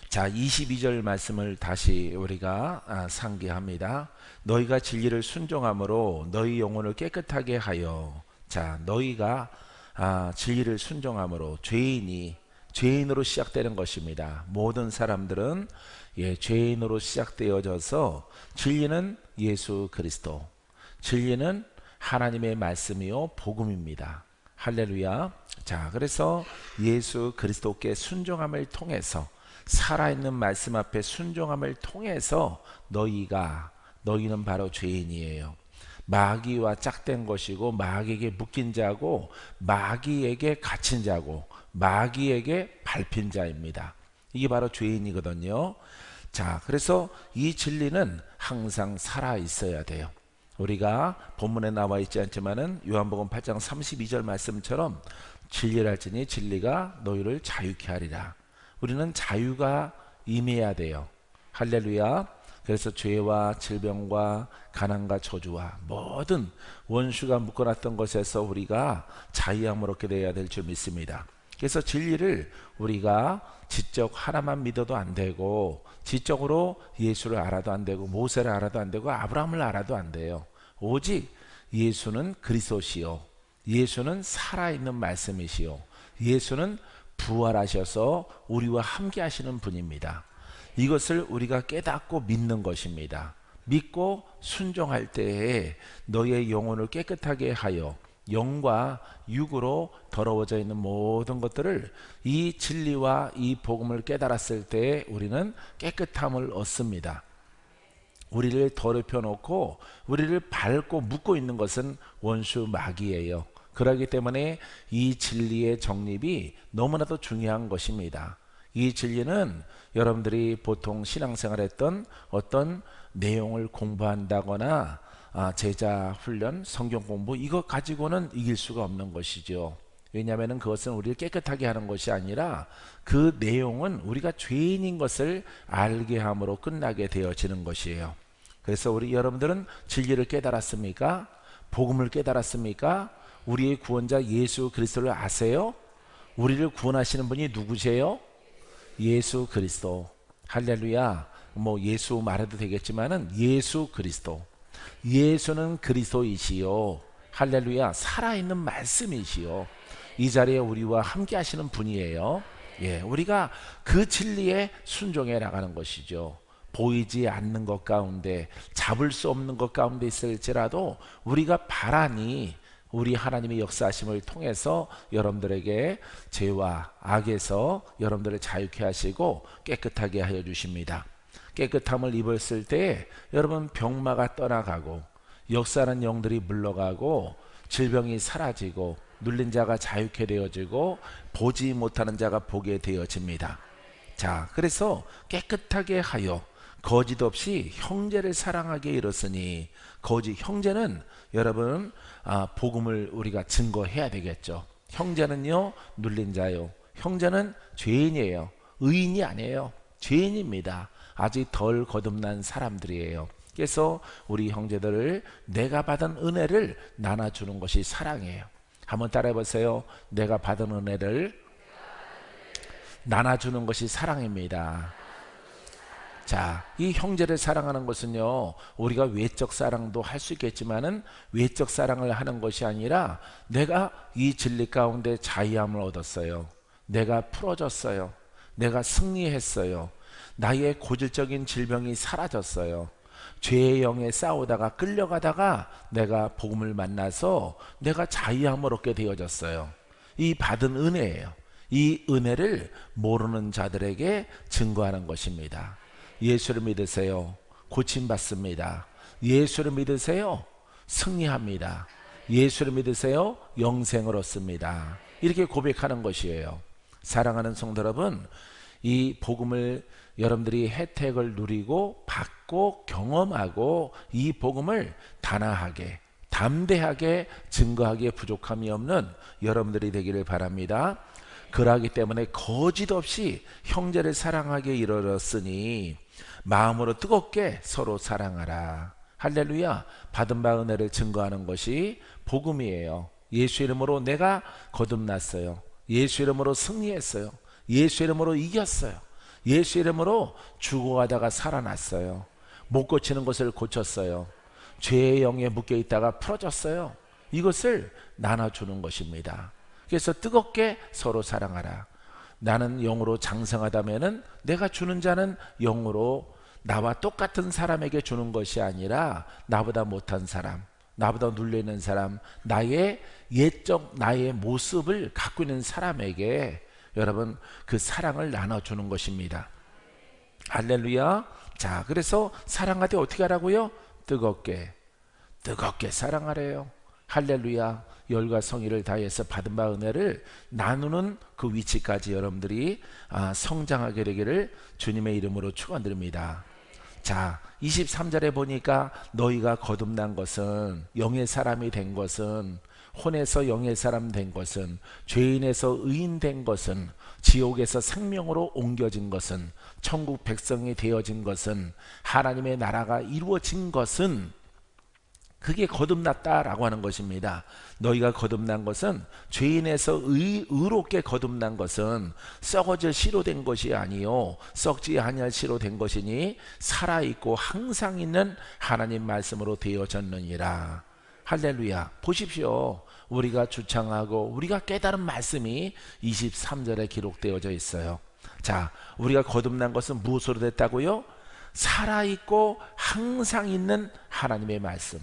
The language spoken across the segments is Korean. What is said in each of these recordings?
자, 22절 말씀을 다시 우리가 상기합니다. 너희가 진리를 순종함으로 너희 영혼을 깨끗하게 하여. 자, 너희가 진리를 순종함으로 죄인으로 시작되는 것입니다. 모든 사람들은 죄인으로 시작되어져서 진리는 예수 그리스도, 진리는 하나님의 말씀이요 복음입니다. 할렐루야. 자, 그래서 예수 그리스도께 순종함을 통해서, 살아있는 말씀 앞에 순종함을 통해서 너희는 바로 죄인이에요. 마귀와 짝된 것이고, 마귀에게 묶인 자고, 마귀에게 갇힌 자고, 마귀에게 밟힌 자입니다. 이게 바로 죄인이거든요. 자, 그래서 이 진리는 항상 살아 있어야 돼요. 우리가 본문에 나와 있지 않지만은 요한복음 8장 32절 말씀처럼 진리를 알지니 진리가 너희를 자유케 하리라. 우리는 자유가 임해야 돼요. 할렐루야. 그래서 죄와 질병과 가난과 저주와 모든 원수가 묶어놨던 것에서 우리가 자유함을 얻게 되어야 될 줄 믿습니다. 그래서 진리를 우리가 지적 하나만 믿어도 안 되고, 지적으로 예수를 알아도 안 되고, 모세를 알아도 안 되고, 아브라함을 알아도 안 돼요. 오직 예수는 그리스도시요, 예수는 살아있는 말씀이시요, 예수는 부활하셔서 우리와 함께 하시는 분입니다. 이것을 우리가 깨닫고 믿는 것입니다. 믿고 순종할 때에 너의 영혼을 깨끗하게 하여 영과 육으로 더러워져 있는 모든 것들을, 이 진리와 이 복음을 깨달았을 때 우리는 깨끗함을 얻습니다. 우리를 더럽혀 놓고 우리를 밟고 묶고 있는 것은 원수 마귀예요. 그렇기 때문에 이 진리의 정립이 너무나도 중요한 것입니다. 이 진리는 여러분들이 보통 신앙생활했던 어떤 내용을 공부한다거나 제자 훈련, 성경 공부, 이것 가지고는 이길 수가 없는 것이죠. 왜냐하면 그것은 우리를 깨끗하게 하는 것이 아니라 그 내용은 우리가 죄인인 것을 알게 함으로 끝나게 되어지는 것이에요. 그래서 우리 여러분들은 진리를 깨달았습니까? 복음을 깨달았습니까? 우리의 구원자 예수 그리스도를 아세요? 우리를 구원하시는 분이 누구세요? 예수 그리스도. 할렐루야. 예수 말해도 되겠지만은 예수 그리스도. 예수는 그리스도이시요, 할렐루야, 살아있는 말씀이시요, 이 자리에 우리와 함께 하시는 분이에요. 우리가 그 진리에 순종해 나가는 것이죠. 보이지 않는 것 가운데, 잡을 수 없는 것 가운데 있을지라도 우리가 바라니 우리 하나님의 역사하심을 통해서 여러분들에게 죄와 악에서 여러분들을 자유케 하시고 깨끗하게 하여 주십니다. 깨끗함을 입었을 때 여러분, 병마가 떠나가고 역사하는 영들이 물러가고 질병이 사라지고 눌린 자가 자유케 되어지고 보지 못하는 자가 보게 되어집니다. 자, 그래서 깨끗하게 하여 거짓 없이 형제를 사랑하게 이뤘으니, 거짓 형제는 여러분 복음을 우리가 증거해야 되겠죠. 형제는요 눌린 자요, 형제는 죄인이에요. 의인이 아니에요. 죄인입니다. 아직 덜 거듭난 사람들이에요. 그래서 우리 형제들을 내가 받은 은혜를 나눠주는 것이 사랑이에요. 한번 따라해 보세요. 내가 받은 은혜를 나눠주는 것이 사랑입니다. 자, 이 형제를 사랑하는 것은요, 우리가 외적 사랑도 할 수 있겠지만은 외적 사랑을 하는 것이 아니라, 내가 이 진리 가운데 자유함을 얻었어요. 내가 풀어졌어요. 내가 승리했어요. 나의 고질적인 질병이 사라졌어요. 죄의 영에 싸우다가 끌려가다가 내가 복음을 만나서 내가 자유함을 얻게 되어졌어요. 이 받은 은혜예요. 이 은혜를 모르는 자들에게 증거하는 것입니다. 예수를 믿으세요. 고침받습니다. 예수를 믿으세요. 승리합니다. 예수를 믿으세요. 영생을 얻습니다. 이렇게 고백하는 것이에요. 사랑하는 성도 여러분, 이 복음을 여러분들이 혜택을 누리고 받고 경험하고 이 복음을 단아하게 담대하게 증거하기에 부족함이 없는 여러분들이 되기를 바랍니다. 그러하기 때문에 거짓 없이 형제를 사랑하게 이르렀으니 마음으로 뜨겁게 서로 사랑하라. 할렐루야. 받은 바 은혜를 증거하는 것이 복음이에요. 예수 이름으로 내가 거듭났어요. 예수 이름으로 승리했어요. 예수 이름으로 이겼어요. 예수 이름으로 죽어가다가 살아났어요. 못 고치는 것을 고쳤어요. 죄의 영에 묶여 있다가 풀어졌어요. 이것을 나눠주는 것입니다. 그래서 뜨겁게 서로 사랑하라. 나는 영으로 장성하다면은 내가 주는 자는 영으로 나와 똑같은 사람에게 주는 것이 아니라 나보다 못한 사람, 나보다 눌려있는 사람, 나의 예적 나의 모습을 갖고 있는 사람에게 여러분 그 사랑을 나눠주는 것입니다. 할렐루야. 자, 그래서 사랑할 때 어떻게 하라고요? 뜨겁게 사랑하래요. 할렐루야. 열과 성의를 다해서 받은 바 은혜를 나누는 그 위치까지 여러분들이 성장하게 되기를 주님의 이름으로 축원드립니다. 자, 23절에 보니까 너희가 거듭난 것은, 영의 사람이 된 것은, 혼에서 영의 사람 된 것은, 죄인에서 의인 된 것은, 지옥에서 생명으로 옮겨진 것은, 천국 백성이 되어진 것은, 하나님의 나라가 이루어진 것은, 그게 거듭났다라고 하는 것입니다. 너희가 거듭난 것은, 죄인에서 의롭게 거듭난 것은 썩어질 씨로 된 것이 아니요 썩지 아니할 씨로 된 것이니 살아있고 항상 있는 하나님 말씀으로 되어졌느니라. 할렐루야. 보십시오. 우리가 주창하고 우리가 깨달은 말씀이 23절에 기록되어져 있어요. 자, 우리가 거듭난 것은 무엇으로 됐다고요? 살아있고 항상 있는 하나님의 말씀.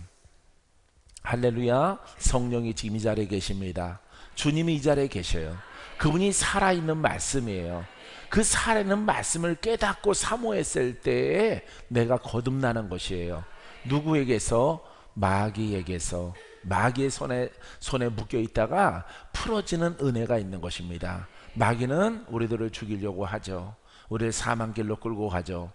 할렐루야. 성령이 지금 이 자리에 계십니다. 주님이 이 자리에 계셔요. 그분이 살아있는 말씀이에요. 그 살아있는 말씀을 깨닫고 사모했을 때에 내가 거듭나는 것이에요. 누구에게서? 마귀에게서. 마귀의 손에 묶여 있다가 풀어지는 은혜가 있는 것입니다. 마귀는 우리들을 죽이려고 하죠. 우리를 사망길로 끌고 가죠.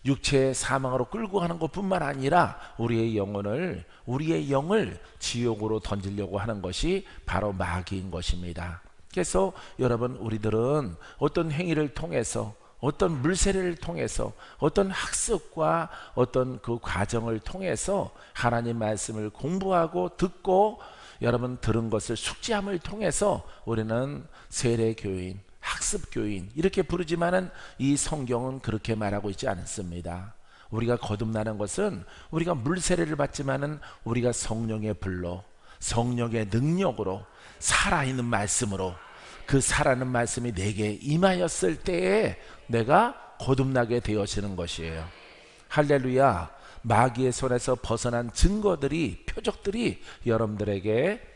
육체의 사망으로 끌고 가는 것뿐만 아니라 우리의 영을 지옥으로 던지려고 하는 것이 바로 마귀인 것입니다. 그래서 여러분, 우리들은 어떤 행위를 통해서, 어떤 물세례를 통해서, 어떤 학습과 어떤 그 과정을 통해서 하나님 말씀을 공부하고 듣고 여러분 들은 것을 숙지함을 통해서 우리는 세례교인, 학습교인 이렇게 부르지만은 이 성경은 그렇게 말하고 있지 않습니다. 우리가 거듭나는 것은 우리가 물세례를 받지만은 우리가 성령의 불로, 성령의 능력으로, 살아있는 말씀으로, 그 살아있는 말씀이 내게 임하였을 때에 내가 거듭나게 되어지는 것이에요. 할렐루야. 마귀의 손에서 벗어난 증거들이, 표적들이 여러분들에게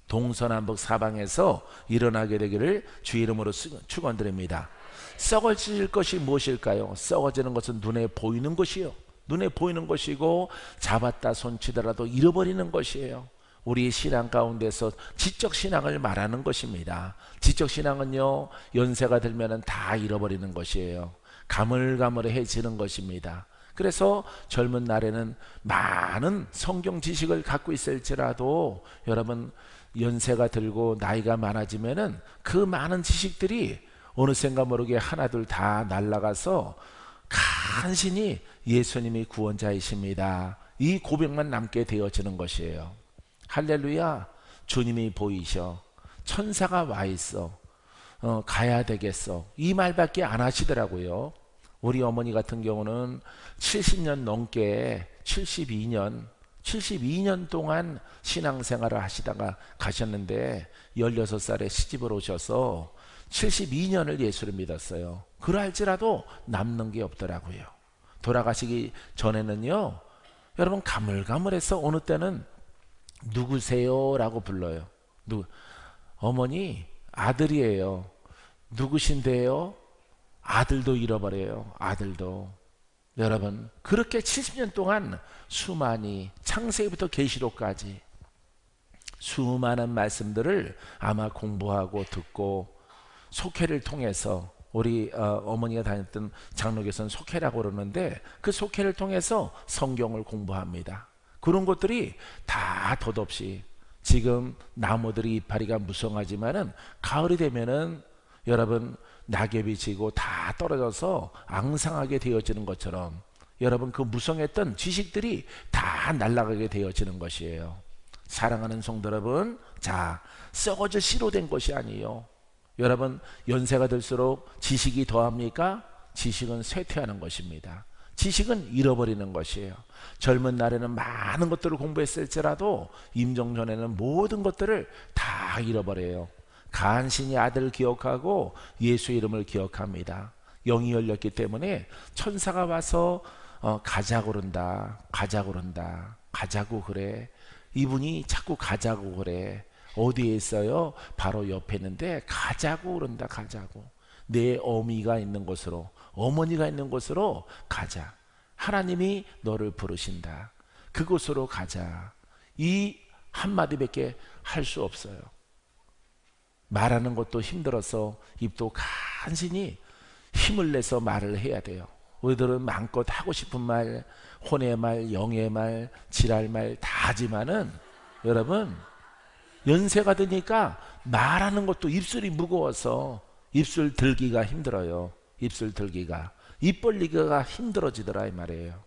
동서남북 사방에서 일어나게 되기를 주 이름으로 축원드립니다. 썩어질 것이 무엇일까요? 썩어지는 것은 눈에 보이는 것이요, 눈에 보이는 것이고 잡았다 손치더라도 잃어버리는 것이에요. 우리 신앙 가운데서 지적신앙을 말하는 것입니다. 지적신앙은요, 연세가 들면 다 잃어버리는 것이에요. 가물가물해지는 것입니다. 그래서 젊은 날에는 많은 성경 지식을 갖고 있을지라도 여러분, 연세가 들고 나이가 많아지면은 그 많은 지식들이 어느샌가 모르게 하나둘 다 날아가서 간신히 예수님이 구원자이십니다, 이 고백만 남게 되어지는 것이에요. 할렐루야. 주님이 보이셔, 천사가 와 있어, 가야 되겠어, 이 말밖에 안 하시더라고요. 우리 어머니 같은 경우는 70년 넘게 72년 동안 신앙생활을 하시다가 가셨는데 16살에 시집을 오셔서 72년을 예수를 믿었어요. 그럴지라도 남는 게 없더라고요. 돌아가시기 전에는요, 여러분 가물가물해서 어느 때는 누구세요? 라고 불러요. 어머니 아들이에요. 누구신데요? 아들도 잃어버려요. 아들도. 여러분, 그렇게 70년 동안 수많이, 창세기부터 계시록까지 수많은 말씀들을 아마 공부하고 듣고 속회를 통해서, 우리 어머니가 다녔던 장로교회는 속회라고 그러는데 그 속회를 통해서 성경을 공부합니다. 그런 것들이 다 덧없이, 지금 나무들이 이파리가 무성하지만은 가을이 되면은 여러분 낙엽이 지고 다 떨어져서 앙상하게 되어지는 것처럼 여러분 그 무성했던 지식들이 다 날아가게 되어지는 것이에요. 사랑하는 성도 여러분, 자, 썩어져 씨로 된 것이 아니에요. 여러분, 연세가 들수록 지식이 더합니까? 지식은 쇠퇴하는 것입니다. 지식은 잃어버리는 것이에요. 젊은 날에는 많은 것들을 공부했을지라도 임종 전에는 모든 것들을 다 잃어버려요. 간신히 아들을 기억하고 예수 이름을 기억합니다. 영이 열렸기 때문에 천사가 와서 가자고 그런다, 가자고 그런다, 가자고 그래. 이분이 자꾸 가자고 그래. 어디에 있어요? 바로 옆에 있는데 가자고 그런다, 가자고. 내 어미가 있는 곳으로, 어머니가 있는 곳으로 가자. 하나님이 너를 부르신다. 그곳으로 가자. 이 한마디밖에 할 수 없어요. 말하는 것도 힘들어서 입도 간신히 힘을 내서 말을 해야 돼요. 우리들은 마음껏 하고 싶은 말, 혼의 말, 영의 말, 지랄 말 다 하지만은 여러분 연세가 드니까 말하는 것도 입술이 무거워서 입술 들기가 힘들어요. 입술 들기가, 입 벌리기가 힘들어지더라 이 말이에요.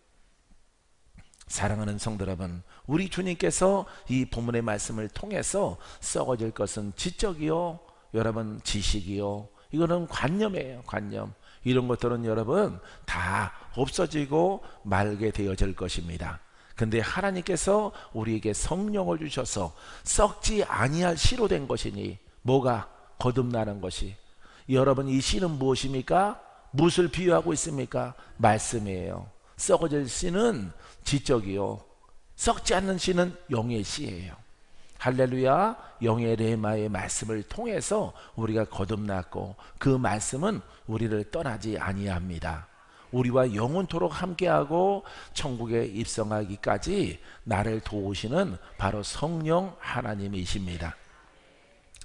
사랑하는 성도 여러분, 우리 주님께서 이 본문의 말씀을 통해서 썩어질 것은 지적이요, 여러분 지식이요, 이거는 관념이에요. 관념. 이런 것들은 여러분 다 없어지고 말게 되어질 것입니다. 근데 하나님께서 우리에게 성령을 주셔서 썩지 아니할 씨로 된 것이니, 뭐가 거듭나는 것이, 여러분 이 씨는 무엇입니까? 무엇을 비유하고 있습니까? 말씀이에요. 썩어질 씨는 지적이요, 썩지 않는 씨는 영의 씨예요. 할렐루야. 영의 레마의 말씀을 통해서 우리가 거듭났고 그 말씀은 우리를 떠나지 아니합니다. 우리와 영원토록 함께하고 천국에 입성하기까지 나를 도우시는 바로 성령 하나님이십니다.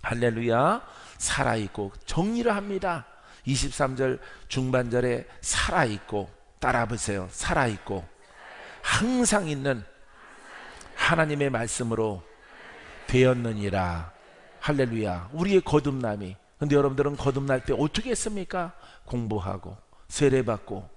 할렐루야. 살아있고 정리를 합니다. 23절 중반절에 살아있고, 따라 보세요. 살아있고 항상 있는 하나님의 말씀으로 되었느니라. 할렐루야. 우리의 거듭남이. 근데 여러분들은 거듭날 때 어떻게 했습니까? 공부하고 세례받고,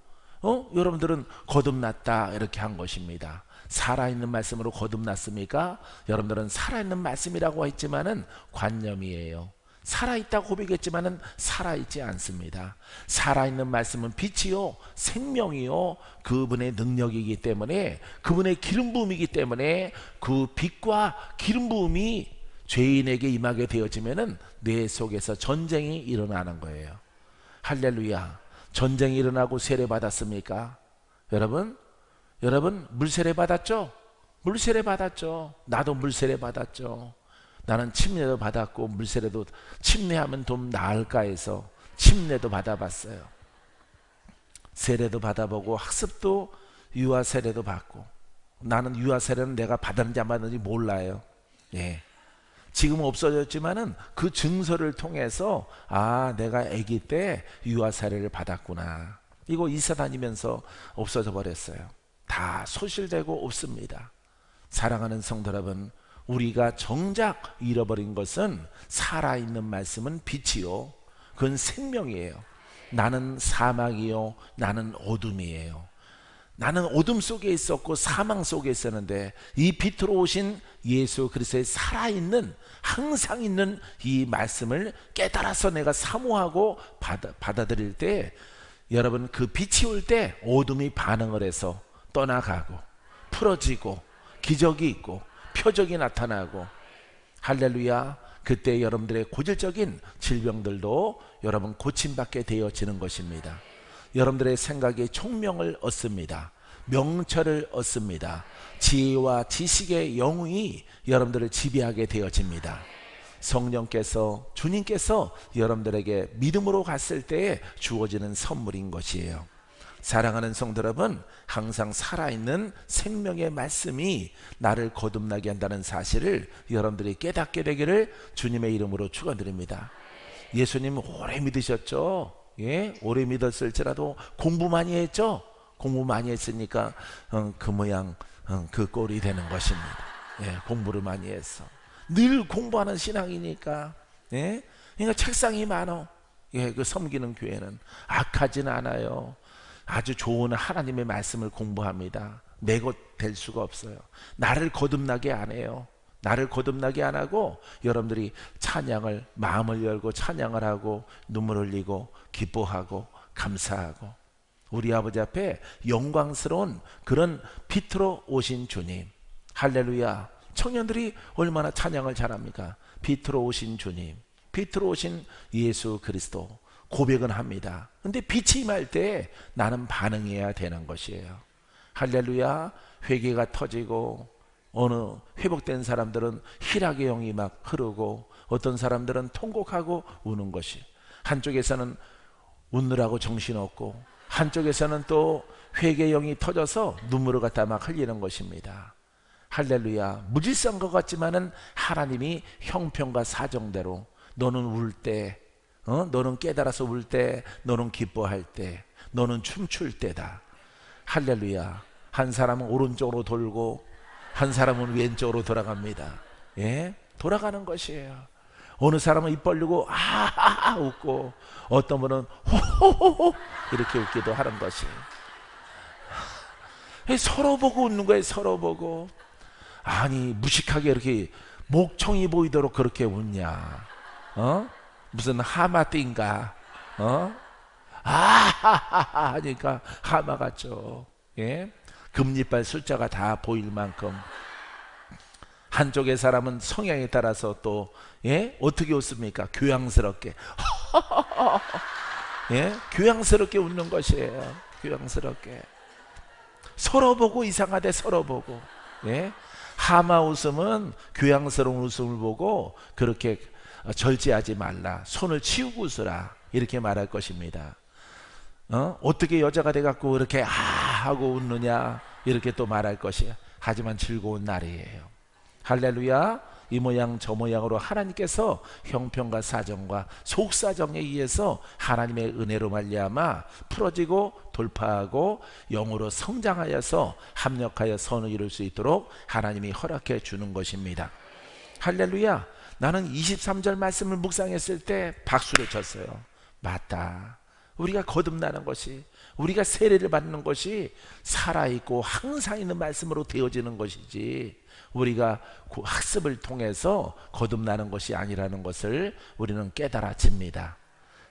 여러분들은 거듭났다 이렇게 한 것입니다. 살아있는 말씀으로 거듭났습니까? 여러분들은 살아있는 말씀이라고 했지만은 관념이에요. 살아있다고 고백했지만은 살아있지 않습니다. 살아있는 말씀은 빛이요, 생명이요, 그분의 능력이기 때문에, 그분의 기름 부음이기 때문에 그 빛과 기름 부음이 죄인에게 임하게 되어지면은 뇌 속에서 전쟁이 일어나는 거예요. 할렐루야. 전쟁이 일어나고 세례 받았습니까? 여러분 물세례 받았죠? 물세례 받았죠. 나도 물세례 받았죠. 나는 침례도 받았고, 물세례도 침례하면 좀 나을까 해서 침례도 받아봤어요. 세례도 받아보고 학습도 유아 세례도 받고. 나는 유아 세례는 내가 받았는지 안 받았는지 몰라요. 예. 지금은 없어졌지만은 그 증서를 통해서 내가 아기 때 유아 세례를 받았구나. 이거 이사 다니면서 없어져 버렸어요. 다 소실되고 없습니다. 사랑하는 성도 여러분, 우리가 정작 잃어버린 것은 살아있는 말씀은 빛이요, 그건 생명이에요. 나는 사막이요, 나는 어둠이에요. 나는 어둠 속에 있었고 사망 속에 있었는데 이 빛으로 오신 예수 그리스도의 살아있는, 항상 있는 이 말씀을 깨달아서 내가 사모하고 받아들일 때, 여러분 그 빛이 올 때 어둠이 반응을 해서 떠나가고 풀어지고 기적이 있고 표적이 나타나고, 할렐루야. 그때 여러분들의 고질적인 질병들도 여러분 고침받게 되어지는 것입니다. 여러분들의 생각에 총명을 얻습니다. 명철을 얻습니다. 지혜와 지식의 영이 여러분들을 지배하게 되어집니다. 성령께서, 주님께서 여러분들에게 믿음으로 갔을 때에 주어지는 선물인 것이에요. 사랑하는 성도 여러분, 항상 살아있는 생명의 말씀이 나를 거듭나게 한다는 사실을 여러분들이 깨닫게 되기를 주님의 이름으로 축원드립니다. 예수님 오래 믿으셨죠? 예, 오래 믿었을지라도 공부 많이 했죠? 공부 많이 했으니까 그 모양 그 꼴이 되는 것입니다. 예, 공부를 많이 했어. 늘 공부하는 신앙이니까. 예? 그러니까 책상이 많어. 예, 그 섬기는 교회는 악하진 않아요. 아주 좋은 하나님의 말씀을 공부합니다. 내 것 될 수가 없어요. 나를 거듭나게 안 해요. 나를 거듭나게 안 하고 여러분들이 찬양을, 마음을 열고 찬양을 하고 눈물 흘리고 기뻐하고 감사하고 우리 아버지 앞에 영광스러운 그런 빛으로 오신 주님. 할렐루야. 청년들이 얼마나 찬양을 잘합니까? 빛으로 오신 주님, 빛으로 오신 예수 그리스도 고백은 합니다. 근데 빛이 임할 때 나는 반응해야 되는 것이에요. 할렐루야. 회개가 터지고 어느 회복된 사람들은 희락의 영이 막 흐르고 어떤 사람들은 통곡하고 우는 것이, 한쪽에서는 웃느라고 정신없고 한쪽에서는 또 회개의 영이 터져서 눈물을 갖다 막 흘리는 것입니다. 할렐루야. 무질서한 것 같지만은 하나님이 형편과 사정대로 너는 울 때, 너는 깨달아서 울 때, 너는 기뻐할 때, 너는 춤출 때다. 할렐루야. 한 사람은 오른쪽으로 돌고 한 사람은 왼쪽으로 돌아갑니다. 예? 돌아가는 것이에요. 어느 사람은 입 벌리고 아하하 웃고 어떤 분은 호호호호 이렇게 웃기도 하는 것이에요. 서로 보고 웃는 거예요. 서로 보고. 아니 무식하게 이렇게 목청이 보이도록 그렇게 웃냐? 무슨 하마띠인가? 아하하하 하니까 하마 같죠. 예? 금리빨 숫자가 다 보일 만큼. 한쪽의 사람은 성향에 따라서 또 예? 어떻게 웃습니까? 교양스럽게 예? 교양스럽게 웃는 것이에요. 교양스럽게. 서로 보고 이상하대. 서로 보고. 예? 하마 웃음은 교양스러운 웃음을 보고 그렇게 절제하지 말라. 손을 치우고 웃으라. 이렇게 말할 것입니다. 어떻게 여자가 돼갖고 이렇게 하고 웃느냐 이렇게 또 말할 것이에요. 하지만 즐거운 날이에요. 할렐루야. 이 모양 저 모양으로 하나님께서 형편과 사정과 속사정에 의해서 하나님의 은혜로 말미암아 풀어지고 돌파하고 영으로 성장하여서 합력하여 선을 이룰 수 있도록 하나님이 허락해 주는 것입니다. 할렐루야. 나는 23절 말씀을 묵상했을 때 박수를 쳤어요. 맞다. 우리가 거듭나는 것이, 우리가 세례를 받는 것이 살아있고 항상 있는 말씀으로 되어지는 것이지 우리가 학습을 통해서 거듭나는 것이 아니라는 것을 우리는 깨달아집니다.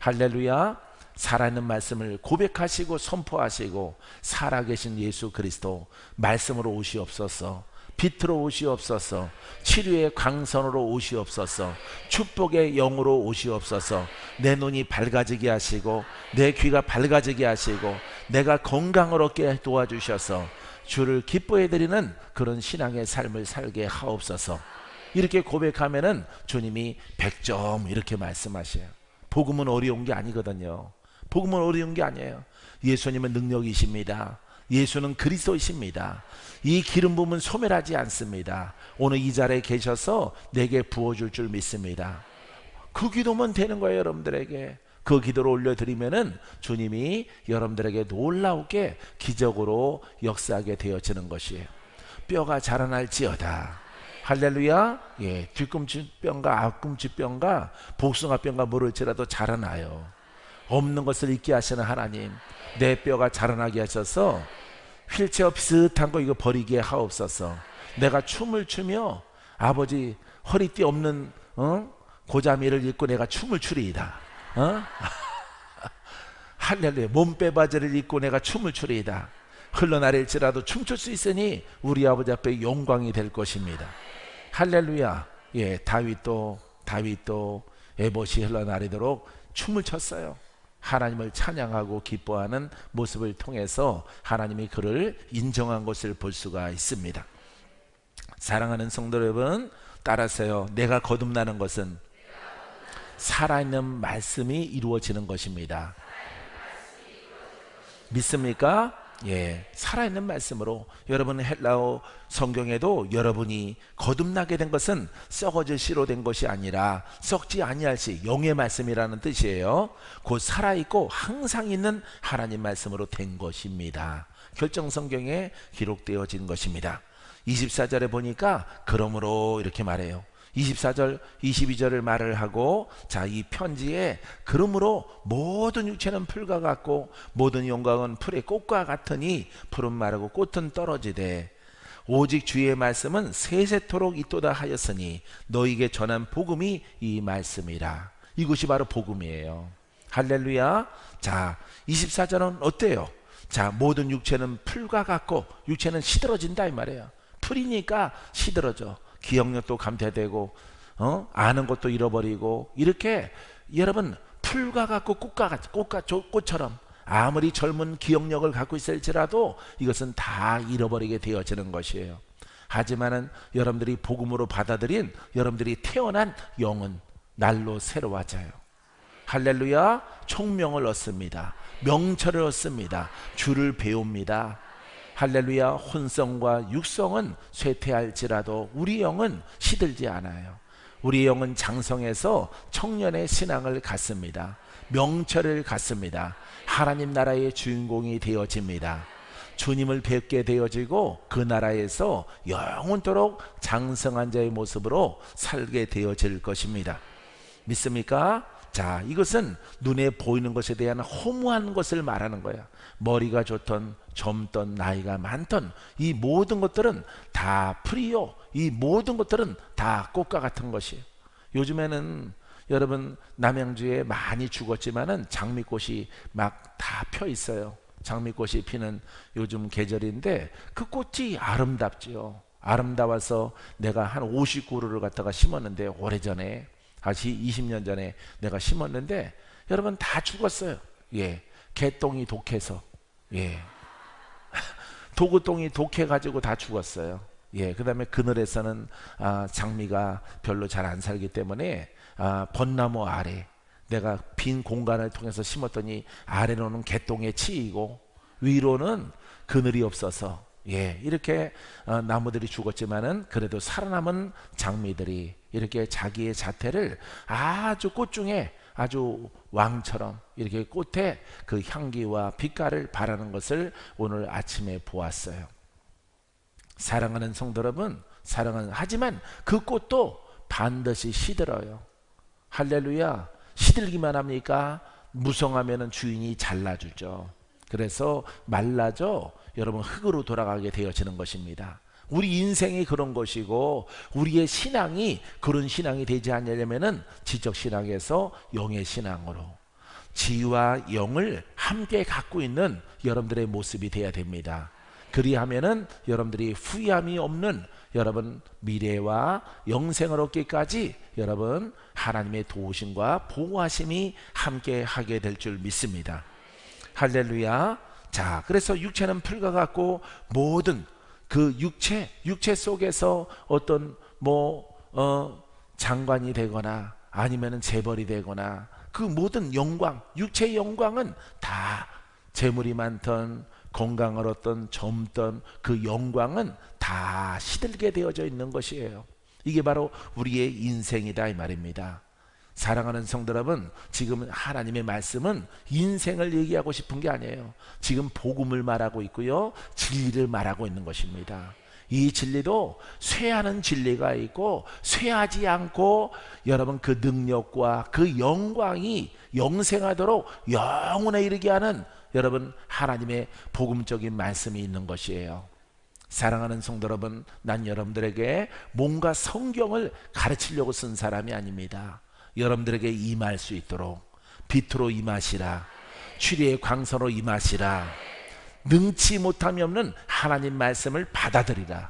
할렐루야. 살아있는 말씀을 고백하시고 선포하시고 살아계신 예수 그리스도 말씀으로 오시옵소서. 빛으로 오시옵소서. 치료의 광선으로 오시옵소서. 축복의 영으로 오시옵소서. 내 눈이 밝아지게 하시고 내 귀가 밝아지게 하시고 내가 건강을 얻게 도와주셔서 주를 기뻐해 드리는 그런 신앙의 삶을 살게 하옵소서. 이렇게 고백하면은 주님이 100점 이렇게 말씀하셔요. 복음은 어려운 게 아니거든요. 복음은 어려운 게 아니에요. 예수님은 능력이십니다. 예수는 그리스도이십니다. 이 기름 부음은 소멸하지 않습니다. 오늘 이 자리에 계셔서 내게 부어줄 줄 믿습니다. 그 기도면 되는 거예요. 여러분들에게 그 기도를 올려드리면은 주님이 여러분들에게 놀라우게 기적으로 역사하게 되어지는 것이에요. 뼈가 자라날지어다. 할렐루야. 예, 뒤꿈치뼈가 앞꿈치뼈가 복숭아뼈가 모를지라도 자라나요. 없는 것을 있게 하시는 하나님, 내 뼈가 자라나게 하셔서 휠체어 비슷한 거 이거 버리게 하옵소서. 내가 춤을 추며 아버지 허리띠 없는 고자미를 입고 내가 춤을 추리이다. 할렐루야. 몸빼바지를 입고 내가 춤을 추리이다. 흘러나릴지라도 춤출 수 있으니 우리 아버지 앞에 영광이 될 것입니다. 할렐루야. 예, 다윗도 에봇이 흘러나리도록 춤을 췄어요. 하나님을 찬양하고 기뻐하는 모습을 통해서 하나님이 그를 인정한 것을 볼 수가 있습니다. 사랑하는 성도 여러분, 따라서요. 내가 거듭나는 것은 살아있는 말씀이 이루어지는 것입니다. 믿습니까? 예, 살아있는 말씀으로. 여러분 헬라어 성경에도 여러분이 거듭나게 된 것은 썩어질 씨로 된 것이 아니라 썩지 아니할 씨, 영의 말씀이라는 뜻이에요. 곧 살아있고 항상 있는 하나님 말씀으로 된 것입니다. 결정 성경에 기록되어진 것입니다. 24절에 보니까 그러므로 이렇게 말해요. 24절, 22절을 말을 하고, 자, 이 편지에 그러므로 모든 육체는 풀과 같고 모든 영광은 풀의 꽃과 같으니 풀은 마르고 꽃은 떨어지되 오직 주의 말씀은 세세토록 있도다 하였으니 너희에게 전한 복음이 이 말씀이라. 이것이 바로 복음이에요. 할렐루야. 자, 24절은 어때요? 자, 모든 육체는 풀과 같고, 육체는 시들어진다 이 말이에요. 풀이니까 시들어져. 기억력도 감퇴되고, 아는 것도 잃어버리고, 이렇게 여러분 풀과 같고 꽃처럼 아무리 젊은 기억력을 갖고 있을지라도 이것은 다 잃어버리게 되어지는 것이에요. 하지만은 여러분들이 복음으로 받아들인 여러분들이 태어난 영은 날로 새로워져요. 할렐루야. 총명을 얻습니다. 명철을 얻습니다. 주를 배웁니다. 할렐루야. 혼성과 육성은 쇠퇴할지라도 우리 영은 시들지 않아요. 우리 영은 장성해서 청년의 신앙을 갖습니다. 명철을 갖습니다. 하나님 나라의 주인공이 되어집니다. 주님을 뵙게 되어지고 그 나라에서 영원토록 장성한 자의 모습으로 살게 되어질 것입니다. 믿습니까? 자, 이것은 눈에 보이는 것에 대한 허무한 것을 말하는 거야. 머리가 좋던 젊던 나이가 많던 이 모든 것들은 다 풀이요. 이 모든 것들은 다 꽃과 같은 것이에요. 요즘에는 여러분 남양주에 많이 죽었지만은 장미꽃이 막 다 펴 있어요. 장미꽃이 피는 요즘 계절인데 그 꽃이 아름답지요. 아름다워서 내가 한 50그루를 갖다가 심었는데 오래전에 다시 20년 전에 내가 심었는데 여러분 다 죽었어요. 예, 개똥이 독해서, 예, 도구똥이 독해가지고 다 죽었어요. 예, 그 다음에 그늘에서는 장미가 별로 잘 안 살기 때문에 벚나무 아래 내가 빈 공간을 통해서 심었더니 아래로는 개똥에 치이고 위로는 그늘이 없어서, 예, 이렇게 나무들이 죽었지만은 그래도 살아남은 장미들이 이렇게 자기의 자태를 아주 꽃 중에 아주 왕처럼 이렇게 꽃에 그 향기와 빛깔을 발하는 것을 오늘 아침에 보았어요. 사랑하는 성도 여러분, 하지만 그 꽃도 반드시 시들어요. 할렐루야. 시들기만 합니까? 무성하면은 주인이 잘라주죠. 그래서 말라져 여러분 흙으로 돌아가게 되어지는 것입니다. 우리 인생이 그런 것이고 우리의 신앙이 그런 신앙이 되지 않으려면은 지적 신앙에서 영의 신앙으로 지와 영을 함께 갖고 있는 여러분들의 모습이 되어야 됩니다. 그리하면은 여러분들이 후회함이 없는 여러분 미래와 영생을 얻기까지 여러분 하나님의 도우심과 보호하심이 함께 하게 될 줄 믿습니다. 할렐루야. 자, 그래서 육체는 풀과 같고 모든 그 육체 속에서 어떤 장관이 되거나 아니면은 재벌이 되거나 그 모든 영광, 육체의 영광은 다 재물이 많던 건강을 얻던 젊던 그 영광은 다 시들게 되어져 있는 것이에요. 이게 바로 우리의 인생이다 이 말입니다. 사랑하는 성도 여러분, 지금 하나님의 말씀은 인생을 얘기하고 싶은 게 아니에요. 지금 복음을 말하고 있고요, 진리를 말하고 있는 것입니다. 이 진리도 쇠하는 진리가 있고 쇠하지 않고 여러분 그 능력과 그 영광이 영생하도록 영원에 이르게 하는 여러분 하나님의 복음적인 말씀이 있는 것이에요. 사랑하는 성도 여러분, 난 여러분들에게 뭔가 성경을 가르치려고 쓴 사람이 아닙니다. 여러분들에게 임할 수 있도록 빛으로 임하시라, 추리의 광선으로 임하시라, 능치 못함이 없는 하나님 말씀을 받아들이라.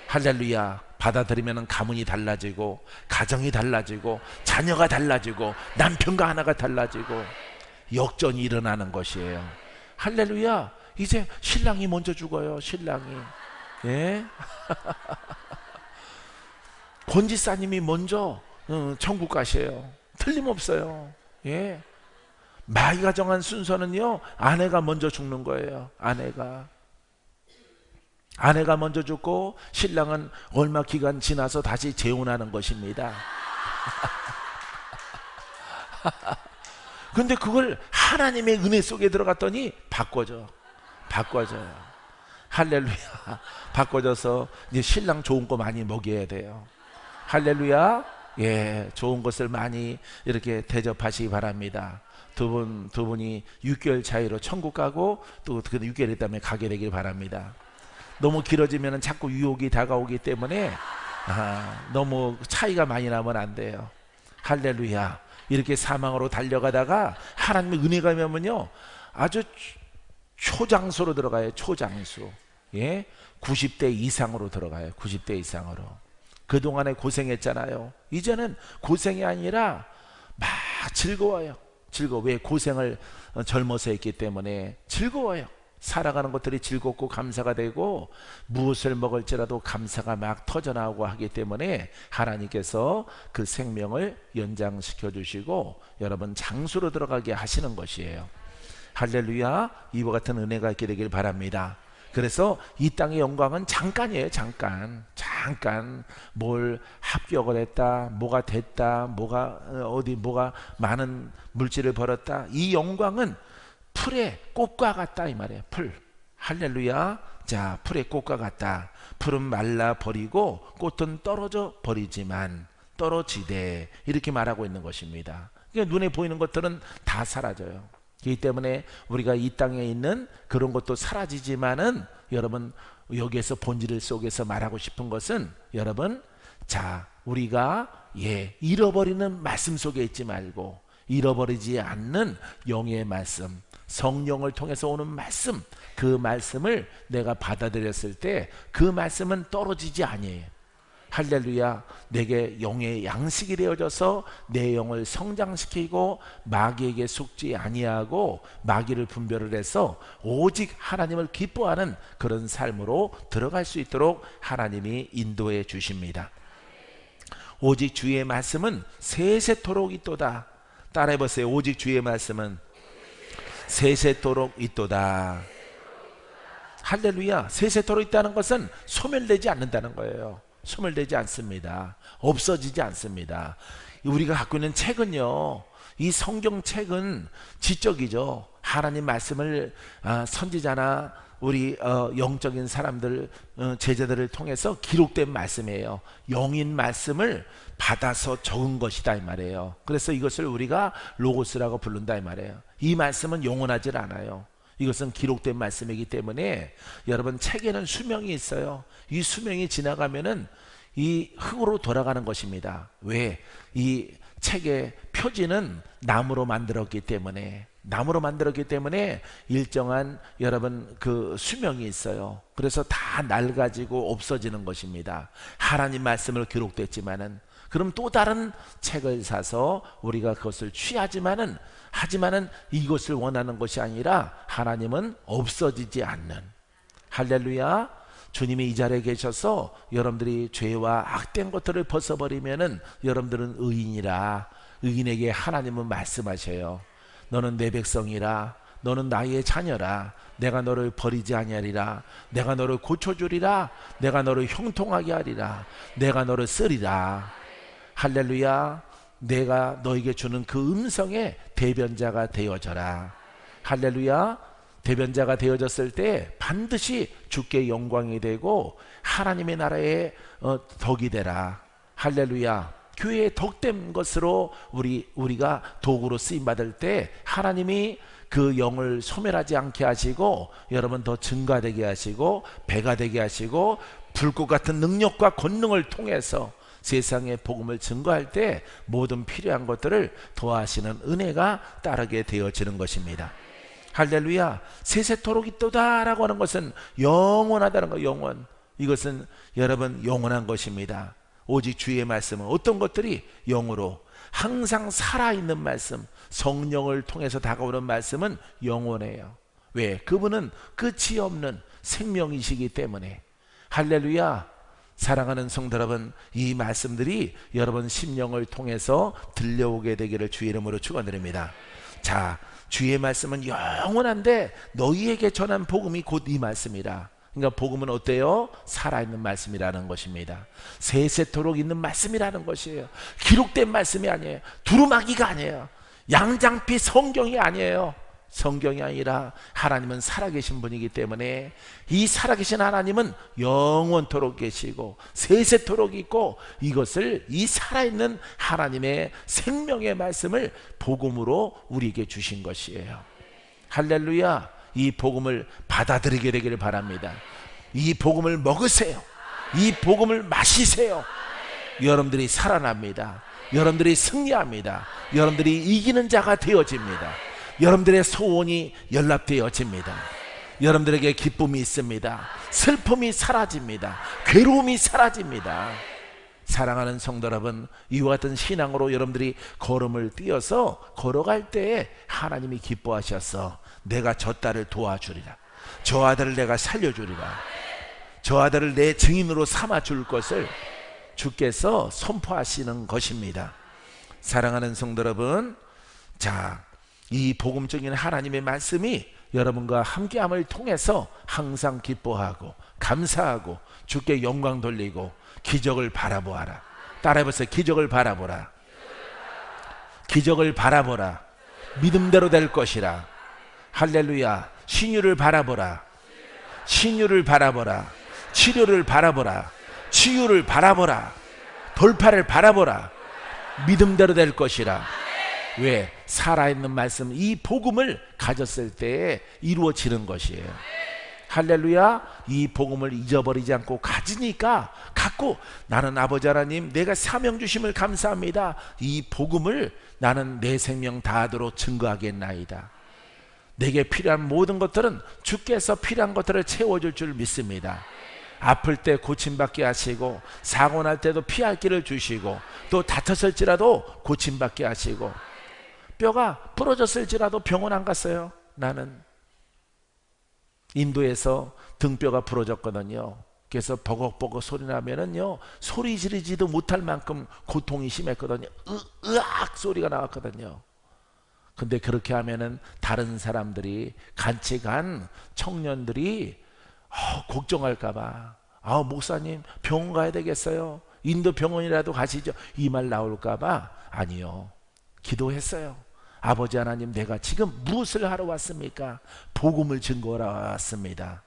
할렐루야. 받아들이면 가문이 달라지고 가정이 달라지고 자녀가 달라지고 남편과 하나가 달라지고 역전이 일어나는 것이에요. 할렐루야. 이제 신랑이 먼저 죽어요. 신랑이, 예? 권지사님이 먼저 천국 가세요. 틀림없어요. 예. 마귀가 정한 순서는요, 아내가 먼저 죽는 거예요. 아내가 먼저 죽고 신랑은 얼마 기간 지나서 다시 재혼하는 것입니다. 근데 그걸 하나님의 은혜 속에 들어갔더니 바꿔져요. 할렐루야. 바꿔져서 이제 신랑 좋은 거 많이 먹여야 돼요. 할렐루야. 예, 좋은 것을 많이 이렇게 대접하시기 바랍니다. 두 분이 6개월 차이로 천국 가고 또 6개월 있다면 가게 되길 바랍니다. 너무 길어지면 자꾸 유혹이 다가오기 때문에 너무 차이가 많이 나면 안 돼요. 할렐루야. 이렇게 사망으로 달려가다가 하나님의 은혜가 임하면요 아주 초장수로 들어가요. 초장수. 예? 90대 이상으로 들어가요. 90대 이상으로. 그동안에 고생했잖아요. 이제는 고생이 아니라 막 즐거워요. 즐거워. 왜? 고생을 젊어서 했기 때문에 즐거워요. 살아가는 것들이 즐겁고 감사가 되고 무엇을 먹을지라도 감사가 막 터져나오고 하기 때문에 하나님께서 그 생명을 연장시켜 주시고 여러분 장수로 들어가게 하시는 것이에요. 할렐루야. 이와 같은 은혜가 있게 되길 바랍니다. 그래서 이 땅의 영광은 잠깐이에요. 잠깐 뭘 합격을 했다, 뭐가 됐다, 뭐가 많은 물질을 벌었다. 이 영광은 풀의 꽃과 같다 이 말이에요. 풀. 할렐루야. 자, 풀의 꽃과 같다. 풀은 말라 버리고 꽃은 떨어져 버리지만 떨어지되 이렇게 말하고 있는 것입니다. 그러니까 눈에 보이는 것들은 다 사라져요. 그렇기 때문에 우리가 이 땅에 있는 그런 것도 사라지지만은 여러분 여기에서 본질 속에서 말하고 싶은 것은 여러분 자 우리가 잃어버리는 말씀 속에 있지 말고 잃어버리지 않는 영의 말씀 성령을 통해서 오는 말씀 그 말씀을 내가 받아들였을 때 그 말씀은 떨어지지 아니에요. 할렐루야. 내게 영의 양식이 되어져서 내 영을 성장시키고 마귀에게 속지 아니하고 마귀를 분별을 해서 오직 하나님을 기뻐하는 그런 삶으로 들어갈 수 있도록 하나님이 인도해 주십니다. 오직 주의 말씀은 세세토록 있도다. 따라해 보세요. 오직 주의 말씀은 세세토록 있도다. 할렐루야. 세세토록 있다는 것은 소멸되지 않는다는 거예요. 소멸되지 않습니다. 없어지지 않습니다. 우리가 갖고 있는 책은요 이 성경책은 지적이죠. 하나님 말씀을 선지자나 우리 영적인 사람들 제자들을 통해서 기록된 말씀이에요. 영인 말씀을 받아서 적은 것이다 이 말이에요. 그래서 이것을 우리가 로고스라고 부른다 이 말이에요. 이 말씀은 영원하지 않아요. 이것은 기록된 말씀이기 때문에 여러분 책에는 수명이 있어요. 이 수명이 지나가면은 이 흙으로 돌아가는 것입니다. 왜? 이 책의 표지는 나무로 만들었기 때문에 일정한 여러분 그 수명이 있어요. 그래서 다 낡아지고 없어지는 것입니다. 하나님 말씀을 기록됐지만은 그럼 또 다른 책을 사서 우리가 그것을 취하지만은 이것을 원하는 것이 아니라 하나님은 없어지지 않는 할렐루야. 주님이 이 자리에 계셔서 여러분들이 죄와 악된 것들을 벗어버리면은 여러분들은 의인이라 의인에게 하나님은 말씀하셔요. 너는 내 백성이라 너는 나의 자녀라 내가 너를 버리지 아니하리라 내가 너를 고쳐주리라 내가 너를 형통하게 하리라 내가 너를 쓰리라. 할렐루야. 내가 너에게 주는 그 음성의 대변자가 되어져라. 할렐루야. 대변자가 되어졌을 때 반드시 주께 영광이 되고 하나님의 나라의 덕이 되라. 할렐루야. 교회의 덕된 것으로 우리가 도구로 쓰임받을 때 하나님이 그 영을 소멸하지 않게 하시고 여러분 더 증가되게 하시고 배가 되게 하시고 불꽃 같은 능력과 권능을 통해서 세상의 복음을 증거할 때 모든 필요한 것들을 더하시는 은혜가 따르게 되어지는 것입니다. 할렐루야. 세세토록 있도다 라고 하는 것은 영원하다는 거. 영원. 이것은 여러분 영원한 것입니다. 오직 주의 말씀은 어떤 것들이 영으로 항상 살아있는 말씀 성령을 통해서 다가오는 말씀은 영원해요. 왜? 그분은 끝이 없는 생명이시기 때문에. 할렐루야. 사랑하는 성도 여러분, 이 말씀들이 여러분 심령을 통해서 들려오게 되기를 주의 이름으로 축원드립니다. 자, 주의 말씀은 영원한데 너희에게 전한 복음이 곧 이 말씀이라. 그러니까 복음은 어때요? 살아있는 말씀이라는 것입니다. 세세토록 있는 말씀이라는 것이에요. 기록된 말씀이 아니에요. 두루마기가 아니에요. 양장피 성경이 아니에요. 성경이 아니라 하나님은 살아계신 분이기 때문에 이 살아계신 하나님은 영원토록 계시고 세세토록 있고 이것을 이 살아있는 하나님의 생명의 말씀을 복음으로 우리에게 주신 것이에요. 할렐루야. 이 복음을 받아들이게 되기를 바랍니다. 이 복음을 먹으세요. 이 복음을 마시세요. 여러분들이 살아납니다. 여러분들이 승리합니다. 여러분들이 이기는 자가 되어집니다. 여러분들의 소원이 연락되어집니다. 여러분들에게 기쁨이 있습니다. 슬픔이 사라집니다. 괴로움이 사라집니다. 사랑하는 성도 여러분, 이와 같은 신앙으로 여러분들이 걸음을 띄어서 걸어갈 때에 하나님이 기뻐하셔서 내가 저 딸을 도와주리라, 저 아들을 내가 살려주리라, 저 아들을 내 증인으로 삼아줄 것을 주께서 선포하시는 것입니다. 사랑하는 성도 여러분, 자, 이 복음적인 하나님의 말씀이 여러분과 함께함을 통해서 항상 기뻐하고 감사하고 주께 영광 돌리고 기적을 바라보아라. 따라해보세요. 기적을 바라보라. 기적을 바라보라. 믿음대로 될 것이라. 할렐루야. 신유를 바라보라. 신유를 바라보라. 치료를 바라보라. 치유를 바라보라. 돌파를 바라보라. 믿음대로 될 것이라. 왜? 살아있는 말씀, 이 복음을 가졌을 때에 이루어지는 것이에요. 할렐루야. 이 복음을 잊어버리지 않고 가지니까, 갖고 나는 아버지 하나님 내가 사명 주심을 감사합니다. 이 복음을 나는 내 생명 다하도록 증거하겠나이다. 내게 필요한 모든 것들은 주께서 필요한 것들을 채워줄 줄 믿습니다. 아플 때 고침받게 하시고, 사고 날 때도 피할 길을 주시고, 또 다쳤을지라도 고침받게 하시고, 뼈가 부러졌을지라도 병원 안 갔어요. 나는 인도에서 등뼈가 부러졌거든요. 그래서 버걱버걱 소리 나면은요, 소리 지르지도 못할 만큼 고통이 심했거든요. 으악 소리가 나왔거든요. 근데 그렇게 하면은 다른 사람들이, 같이 간 청년들이 걱정할까봐, 목사님 병원 가야 되겠어요, 인도 병원이라도 가시죠, 이 말 나올까봐. 아니요, 기도했어요. 아버지 하나님, 내가 지금 무엇을 하러 왔습니까? 복음을 증거하러 왔습니다.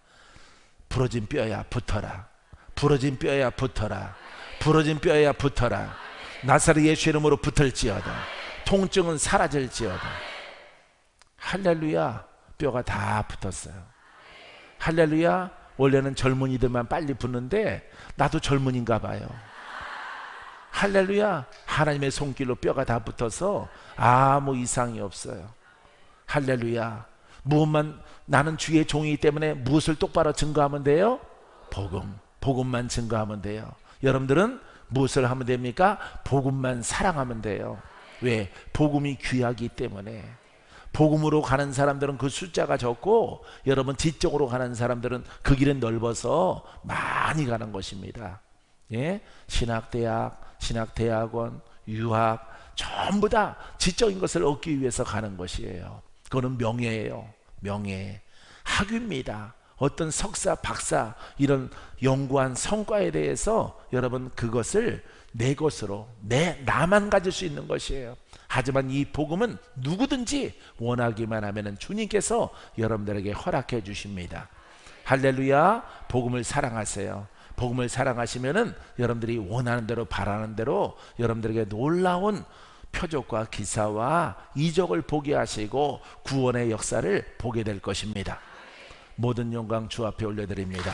부러진 뼈야 붙어라. 부러진 뼈야 붙어라. 부러진 뼈야 붙어라. 나사렛 예수 이름으로 붙을지어다. 통증은 사라질지어다. 할렐루야. 뼈가 다 붙었어요. 할렐루야. 원래는 젊은이들만 빨리 붙는데 나도 젊은인가 봐요. 할렐루야. 하나님의 손길로 뼈가 다 붙어서 아무 이상이 없어요. 할렐루야. 무엇만, 나는 주의 종이기 때문에 무엇을 똑바로 증거하면 돼요? 복음만 증거하면 돼요. 여러분들은 무엇을 하면 됩니까? 복음만 사랑하면 돼요. 왜? 복음이 귀하기 때문에. 복음으로 가는 사람들은 그 숫자가 적고, 여러분 지적으로 가는 사람들은 그 길은 넓어서 많이 가는 것입니다. 예? 신학대학, 신학대학원, 유학, 전부 다 지적인 것을 얻기 위해서 가는 것이에요. 그거는 명예예요. 명예. 학위입니다. 어떤 석사, 박사 이런 연구한 성과에 대해서 여러분 그것을 내 것으로, 나만 가질 수 있는 것이에요. 하지만 이 복음은 누구든지 원하기만 하면 주님께서 여러분들에게 허락해 주십니다. 할렐루야. 복음을 사랑하세요. 복음을 사랑하시면은 여러분들이 원하는 대로, 바라는 대로 여러분들에게 놀라운 표적과 기사와 이적을 보게 하시고 구원의 역사를 보게 될 것입니다. 모든 영광 주 앞에 올려드립니다.